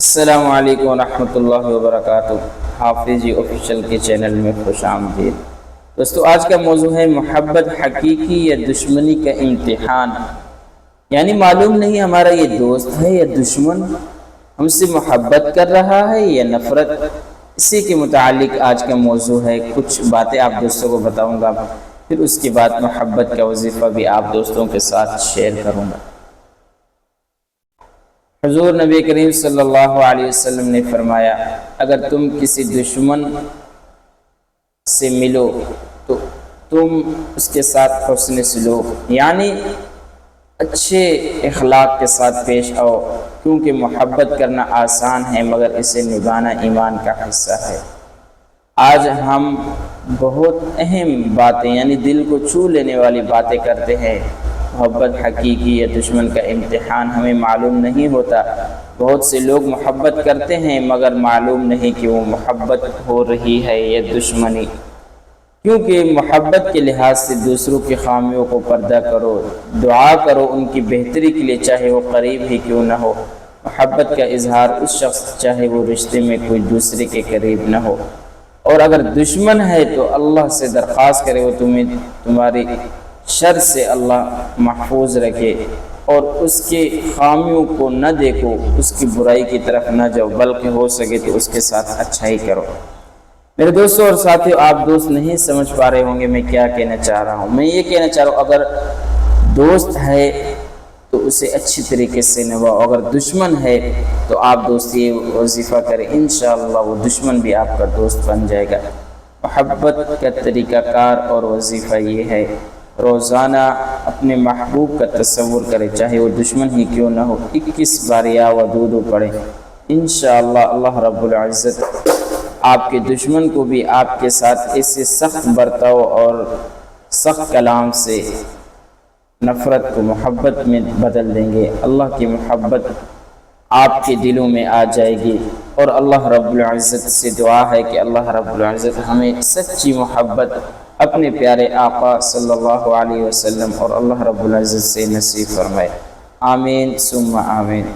السلام علیکم ورحمۃ اللہ وبرکاتہ۔ حافظ جی آفیشیل کے چینل میں خوش آمدید۔ دوستو، آج کا موضوع ہے محبت حقیقی یا دشمنی کا امتحان۔ یعنی معلوم نہیں ہمارا یہ دوست ہے یا دشمن، ہم سے محبت کر رہا ہے یا نفرت۔ اسی کے متعلق آج کا موضوع ہے۔ کچھ باتیں آپ دوستوں کو بتاؤں گا، پھر اس کے بعد محبت کا وظیفہ بھی آپ دوستوں کے ساتھ شیئر کروں گا۔ حضور نبی کریم صلی اللہ علیہ وسلم نے فرمایا، اگر تم کسی دشمن سے ملو تو تم اس کے ساتھ حسن سلوک یعنی اچھے اخلاق کے ساتھ پیش آؤ، کیونکہ محبت کرنا آسان ہے مگر اسے نبھانا ایمان کا حصہ ہے۔ آج ہم بہت اہم باتیں یعنی دل کو چھو لینے والی باتیں کرتے ہیں۔ محبت حقیقی یا دشمن کا امتحان ہمیں معلوم نہیں ہوتا۔ بہت سے لوگ محبت کرتے ہیں مگر معلوم نہیں کہ وہ محبت ہو رہی ہے یا دشمنی، کیونکہ محبت کے لحاظ سے دوسروں کی خامیوں کو پردہ کرو، دعا کرو ان کی بہتری کے لیے، چاہے وہ قریب ہی کیوں نہ ہو۔ محبت کا اظہار اس شخص چاہے وہ رشتے میں کوئی دوسرے کے قریب نہ ہو، اور اگر دشمن ہے تو اللہ سے درخواست کرے وہ تمہاری شر سے اللہ محفوظ رکھے، اور اس کے خامیوں کو نہ دیکھو، اس کی برائی کی طرف نہ جاؤ، بلکہ ہو سکے تو اس کے ساتھ اچھائی کرو۔ میرے دوستوں اور ساتھیوں، آپ دوست نہیں سمجھ پا رہے ہوں گے میں کیا کہنا چاہ رہا ہوں۔ میں یہ کہنا چاہ رہا ہوں، اگر دوست ہے تو اسے اچھی طریقے سے نبھاؤ، اگر دشمن ہے تو آپ دوست یہ وظیفہ کریں، انشاءاللہ وہ دشمن بھی آپ کا دوست بن جائے گا۔ محبت کا طریقہ کار اور وظیفہ یہ ہے، روزانہ اپنے محبوب کا تصور کرے، چاہے وہ دشمن ہی کیوں نہ ہو۔ 21 بار یا ودود پڑھیں، انشاءاللہ اللہ رب العزت آپ کے دشمن کو بھی آپ کے ساتھ ایسے سخت برتاؤ اور سخت کلام سے نفرت کو محبت میں بدل دیں گے۔ اللہ کی محبت آپ کے دلوں میں آ جائے گی، اور اللہ رب العزت سے دعا ہے کہ اللہ رب العزت ہمیں سچی محبت اپنے پیارے آقا صلی اللہ علیہ وسلم اور اللہ رب العزت سے نصیب فرمائے۔ آمین ثم آمین۔